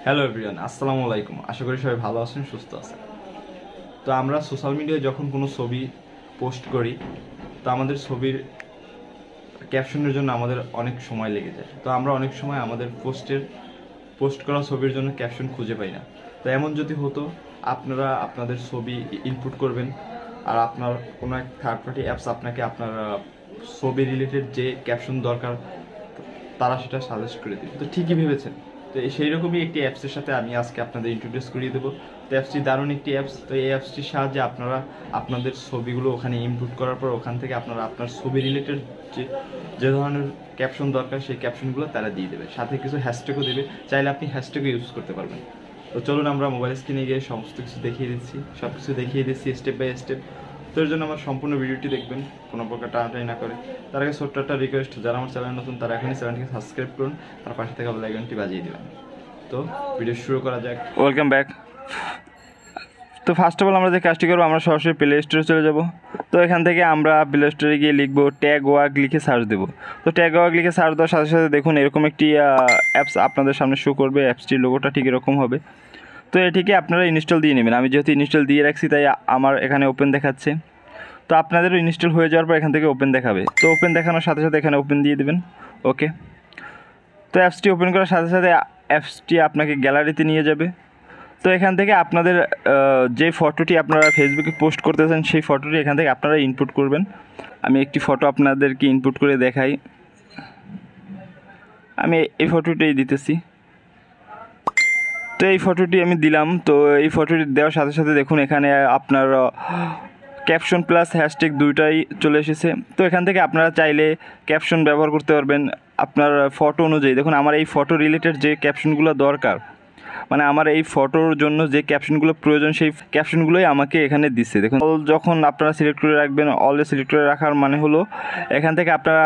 Hello everyone, আসসালামু আলাইকুম। আশা করি সবাই ভালো আছেন, সুস্থ আছেন। তো আমরা সোশ্যাল মিডিয়ায় যখন কোনো ছবি পোস্ট করি, তো আমাদের ছবির ক্যাপশনের জন্য আমাদের অনেক সময় লেগে যায়। তো আমরা অনেক সময় আমাদের পোস্ট করা ছবির জন্য ক্যাপশন খুঁজে পাই না। তো এমন যদি হতো, আপনারা আপনাদের ছবি ইনপুট করবেন, আর আপনার কোনো এক থার্ড পার্টি অ্যাপস আপনাকে আপনার ছবি রিলেটেড যে ক্যাপশন দরকার তারা সেটা সাজেস্ট করে দেবে। তো ঠিকই ভেবেছেন। তো সেই রকমই একটি অ্যাপসের সাথে আমি আজকে আপনাদের ইন্ট্রোডিউস করিয়ে দেবো। তো অ্যাপসটি দারুণ একটি অ্যাপস। তো এই অ্যাপসটির সাহায্যে আপনারা আপনাদের ছবিগুলো ওখানে ইনপুট করার পর ওখান থেকে আপনারা আপনার ছবি রিলেটেড যে ধরনের ক্যাপশন দরকার সেই ক্যাপশনগুলো তারা দিয়ে দেবে, সাথে কিছু হ্যাশট্যাগও দেবে। চাইলে আপনি হ্যাশট্যাগও ইউজ করতে পারবেন। তো চলুন আমরা মোবাইল স্ক্রিনে গিয়ে সমস্ত কিছু সব কিছু দেখিয়ে দিচ্ছি স্টেপ বাই স্টেপ। তো এর জন্য আমার সম্পূর্ণ ভিডিওটি দেখবেন, কোনো প্রকার টানাটানি না করে। তার আগে ছোট্ট একটা রিকোয়েস্ট, যারা আমার চ্যানেল নতুন তারা এখনই চ্যানেলটিকে সাবস্ক্রাইব করুন, তার পাশে থাকা বেল আইকনটি বাজিয়ে দেবেন। তো ভিডিও শুরু করা যাক। Welcome back. তো ফার্স্ট অফ অল আমরা যে কাজটি করবো, আমরা সরাসরি প্লে স্টোরে চলে যাব। তো এখান থেকে আমরা প্লে স্টোরে গিয়ে লিখবো ট্যাগ ওয়ার্ক, লিখে সার্চ দেবো। তো ট্যাগ ওয়ার্ক লিখে সার্চ দেওয়ার সাথে সাথে দেখুন এরকম একটি অ্যাপস আপনাদের সামনে শো করবে। অ্যাপসটির লোগোটা ঠিক এরকম হবে। তো এটিকে আপনারা ইনস্টল দিয়ে নেবেন। আমি যেহেতু ইনস্টল দিয়ে রাখছি তাই আমার এখানে ওপেন দেখাচ্ছে। তো আপনাদেরও ইনস্টল হয়ে যাওয়ার পর এখান থেকে ওপেন দেখাবে। তো ওপেন দেখানোর সাথে সাথে এখানে ওপেন দিয়ে দেবেন। ওকে। তো অ্যাপসটি ওপেন করার সাথে সাথে অ্যাপসটি আপনাকে গ্যালারিতে নিয়ে যাবে। তো এখান থেকে আপনাদের যে ফটোটি আপনারা ফেসবুকে পোস্ট করতেছেন সেই ফটোটি এখান থেকে আপনারা ইনপুট করবেন। আমি একটি ফটো আপনাদেরকে ইনপুট করে দেখাই। আমি এই ফটোটাই দিতেছি। তো এই ফটোটি আমি দিলাম। তো এই ফটোটি দেওয়ার সাথে সাথে দেখুন এখানে আপনার ক্যাপশন প্লাস হ্যাশট্যাগ দুইটাই চলে এসেছে। তো এখান থেকে আপনারা চাইলে ক্যাপশন ব্যবহার করতে পারবেন আপনার ফটো অনুযায়ী। দেখুন আমার এই ফটো রিলেটেড যে ক্যাপশনগুলো দরকার, মানে আমার এই ফটোর জন্য যে ক্যাপশনগুলো প্রয়োজন সেই ক্যাপশনগুলোই আমাকে এখানে দিচ্ছে। দেখুন যখন আপনারা সিলেক্ট করে রাখবেন, অলরেডি সিলেক্ট করে রাখার মানে হলো এখান থেকে আপনারা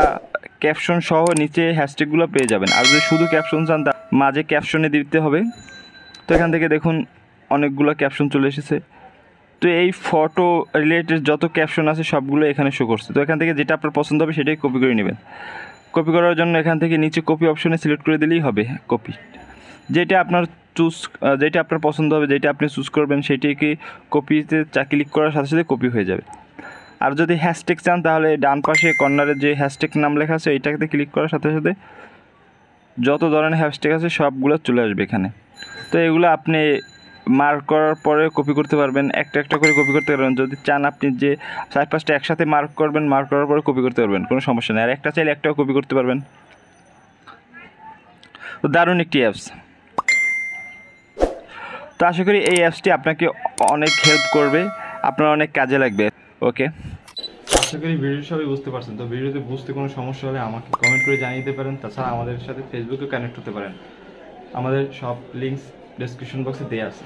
ক্যাপশন সহ নিচে হ্যাশট্যাগুলো পেয়ে যাবেন। আর যদি শুধু ক্যাপশন চান তা মাঝে ক্যাপশনে দিতে হবে। তো এখান থেকে দেখুন অনেকগুলো ক্যাপশন চলে এসেছে। তো এই ফটো রিলেটেড যত ক্যাপশন আছে সবগুলো এখানে শো করছে। তো এখান থেকে যেটা আপনার পছন্দ হবে সেটাই কপি করে নেবেন। কপি করার জন্য এখান থেকে নিচে কপি অপশনে সিলেক্ট করে দিলেই হবে। কপি যেটা আপনার পছন্দ হবে, যেটা আপনি চুজ করবেন সেটিকে কপিতে ক্লিক করার সাথে সাথে কপি হয়ে যাবে। আর যদি হ্যাশট্যাগ চান তাহলে ডান পাশে কর্নারে যে হ্যাশট্যাগ নাম লেখা আছে এইটাতে ক্লিক করার সাথে সাথে যত ধরনের হ্যাশট্যাগ আছে সবগুলো চলে আসবে এখানে। তো এগুলো আপনি মার্ক করার পরে কপি করতে পারবেন, একটা একটা করে কপি করতে পারবেন। যদি চান আপনি যে 4-5টা একসাথে মার্ক করবেন, মার্ক করার পরে কপি করতে পারবেন, কোনো সমস্যা নেই। আর একটা চাইলে একটাও কপি করতে পারবেন। তো দারুণ একটি অ্যাপস। তো আশা করি এই অ্যাপসটি আপনাকে অনেক হেল্প করবে, আপনার অনেক কাজে লাগবে। ওকে, আশা করি ভিডিও সবাই বুঝতে পারছেন। তো ভিডিওতে বুঝতে কোনো সমস্যা হলে আমাকে কমেন্ট করে জানিয়ে দিতে পারেন। তাছাড়া আমাদের সাথে ফেসবুকে কানেক্ট হতে পারেন, আমাদের সব লিঙ্কস ডেসক্রিপশন বক্সে দেওয়া আছে।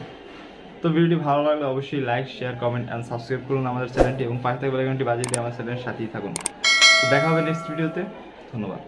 তো ভিডিওটি ভালো লাগলে অবশ্যই like, share, comment and subscribe করুন আমাদের চ্যানেলটি, এবং পাশে থাকা বেল আইকনটি বাজিয়ে দিয়ে আমার চ্যানেলের সাথেই থাকুন। তো দেখা হবে নেক্সট ভিডিওতে। ধন্যবাদ।